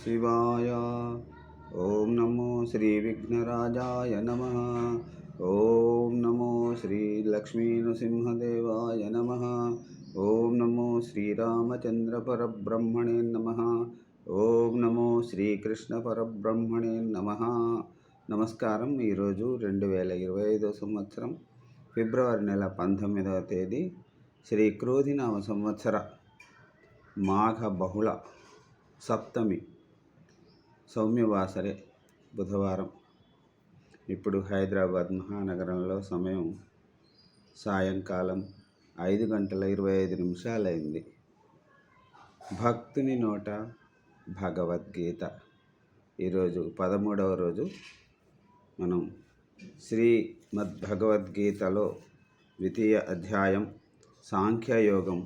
శివాయ. ఓం నమో శ్రీ విఘ్నరాజాయ నమః. ఓం నమో శ్రీ లక్ష్మీ నృసింహదేవాయ నమః. ఓం నమో శ్రీరామచంద్ర పరబ్రహ్మణే నమః. ఓం నమో శ్రీకృష్ణ పరబ్రహ్మణే నమః. నమస్కారం. ఈరోజు 2025 సంవత్సరం ఫిబ్రవరి నెల 19వ తేదీ శ్రీ క్రోధినామ సంవత్సర మాఘ బహుళ సప్తమి సౌమ్యవాసరే బుధవారం. ఇప్పుడు హైదరాబాద్ మహానగరంలో సమయం సాయంకాలం 5:25 అయింది. భక్తుని నోట భగవద్గీత. ఈరోజు 13వ రోజు. మనం శ్రీమద్భగవద్గీతలో 2వ అధ్యాయం సాంఖ్యయోగం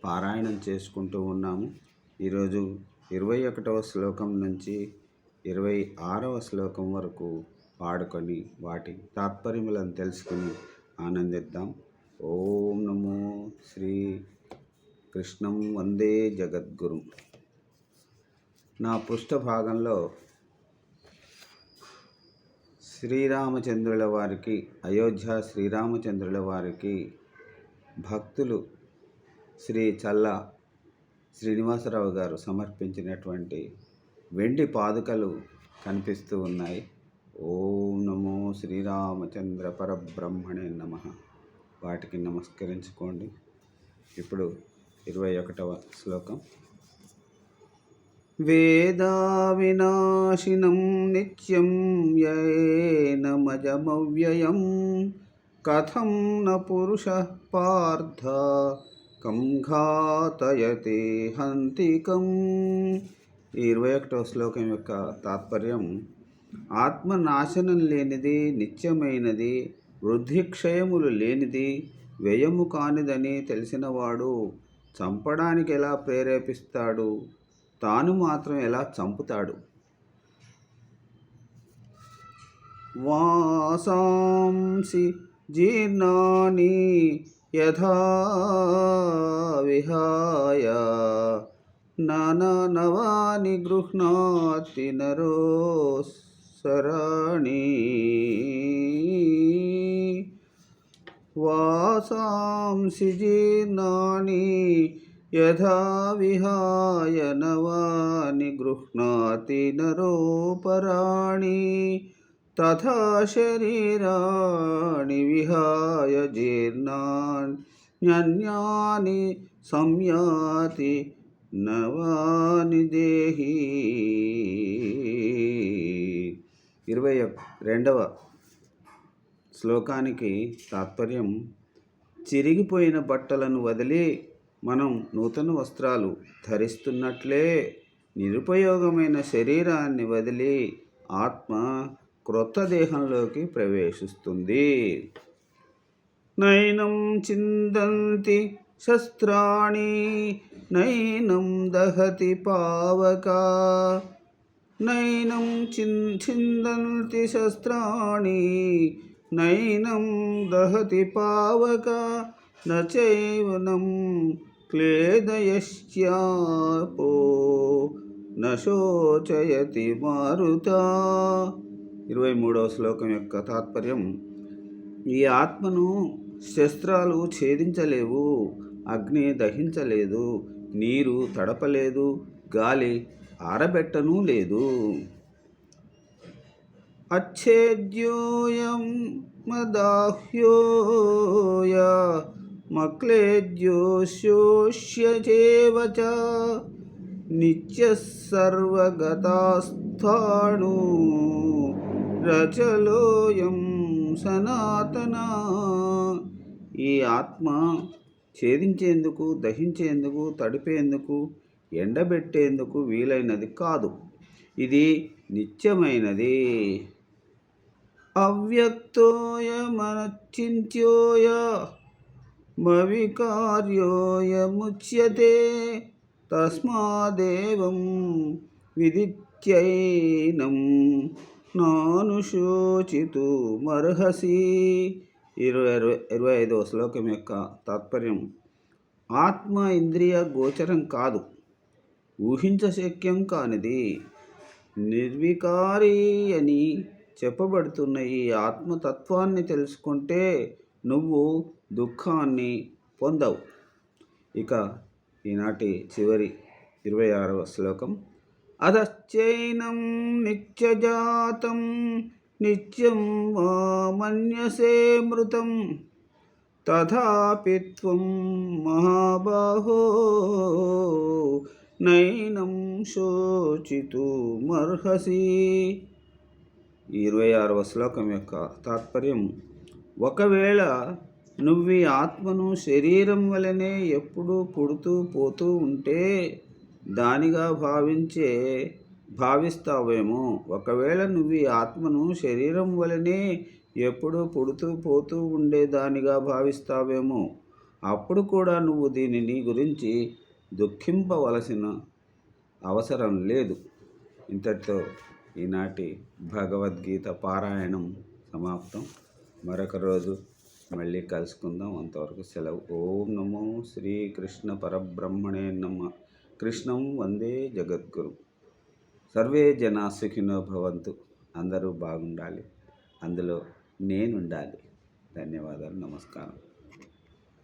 పారాయణం చేసుకుంటూ ఉన్నాము. ఈరోజు 21వ శ్లోకం నుంచి 26వ శ్లోకం వరకు పాడుకొని వాటి తాత్పర్యములను తెలుసుకుని ఆనందిద్దాం. ఓం నమో శ్రీ కృష్ణం వందే జగద్గురు. నా పృష్ఠభాగంలో శ్రీరామచంద్రుల వారికి, అయోధ్య శ్రీరామచంద్రుల వారికి భక్తులు శ్రీ చల్లా శ్రీనివాసరావు గారు సమర్పించినటువంటి వెండి పాదుకలు కనిపిస్తూ ఉన్నాయి. ఓం నమో శ్రీరామచంద్ర పరబ్రహ్మణే నమః. వాటికి నమస్కరించుకోండి. ఇప్పుడు 21వ శ్లోకం. వేదా వినాశినం నిత్యం యేన మజమవ్యయం కథం న పురుషః పార్థ కం ఘాతయతే హంతికం. ఈ 21వ శ్లోకం యొక్క తాత్పర్యం: ఆత్మనాశనం లేనిది, నిత్యమైనది, వృద్ధిక్షయములు లేనిది, వ్యయము కానిదని తెలిసినవాడు చంపడానికి ఎలా ప్రేరేపిస్తాడు? తాను మాత్రం ఎలా చంపుతాడు? వాసాంసి జీర్ణాని యథా విహాయ నవాని గృహ్ణాతి నరోసరాణి. వాసాంసి జీర్ణాని యథా విహాయ నవాని గృహ్ణాతి నరోపరాణి తథా శరీరాణి విహాయ జీర్ణాన్యన్యాని సంయాతి నవాని దేహి. 22వ శ్లోకానికి తాత్పర్యం: చిరిగిపోయిన బట్టలను వదిలి మనం నూతన వస్త్రాలు ధరిస్తున్నట్లే నిరుపయోగమైన శరీరాన్ని వదిలి ఆత్మ క్రొత్త దేహంలోకి ప్రవేశిస్తుంది. నైనం చిందంతి శస్త్రాణి నైనం దహతి పావక. నైనం చిందంతి శస్త్రాణి నైనం దహతి పావక నచైవనం క్లేదయశ్చాపో నశోచయతి మారుత. 23వ శ్లోకం యొక్క తాత్పర్యం: ఈ ఆత్మను శస్త్రాలు ఛేదించలేవు, అగ్ని దహించలేదు, నీరు తడపలేదు, గాలి ఆరబెట్టనూ లేదు. అచ్ఛేద్యోయం మదాహ్యోయ మక్లేద్యోష్యోష్యచేవ చ నిత్యః సర్వగతాస్థాణు రచలోయం సనాతన. ఈ ఆత్మ ఛేదించేందుకు, దహించేందుకు, తడిపేందుకు, ఎండబెట్టేందుకు వీలైనది కాదు. ఇది నిత్యమైనది. అవ్యక్తోయమనచింత్యోయ మవికార్యోయముచ్యతే తస్మాదేవం విదిత్యైనం నానుశోచితుమర్హసి. 25వ శ్లోకం యొక్క తాత్పర్యం: ఆత్మ ఇంద్రియ గోచరం కాదు. ఊహించశక్యం కానిది. నిర్వికారి అని చెప్పబడుతున్న ఈ ఆత్మతత్వాన్ని తెలుసుకుంటే నువ్వు దుఃఖాన్ని పొందవు. ఇక ఈనాటి చివరి 26వ శ్లోకం. అధశ్చైనం నిత్యజాతం నిత్యం వా మన్యసే మృతం తథాపి త్వం మహాబాహో నైనం శోచితుమర్హసి. 26వ శ్లోకం యొక్క తాత్పర్యం, ఒకవేళ నువ్వు ఈ ఆత్మను శరీరం వలనే ఎప్పుడూ పుడుతూ పోతూ ఉంటే దానిగా భావిస్తావేమో. ఒకవేళ నువ్వు ఈ ఆత్మను శరీరం వలనే ఎప్పుడూ పుడుతూ పోతూ ఉండేదానిగా భావిస్తావేమో, అప్పుడు కూడా నువ్వు దీనిని గురించి దుఃఖింపవలసిన అవసరం లేదు. ఇంతటితో ఈనాటి భగవద్గీత పారాయణం సమాప్తం. మరొక రోజు మళ్ళీ కలుసుకుందాం. అంతవరకు సెలవు. ఓం నమో శ్రీకృష్ణ పరబ్రహ్మణే నమః. కృష్ణం వందే జగద్గురు. సర్వే జనా సుఖినో భవంతు. అందరూ బాగుండాలి, అందులో నేనుండాలి. ధన్యవాదాలు. నమస్కారం.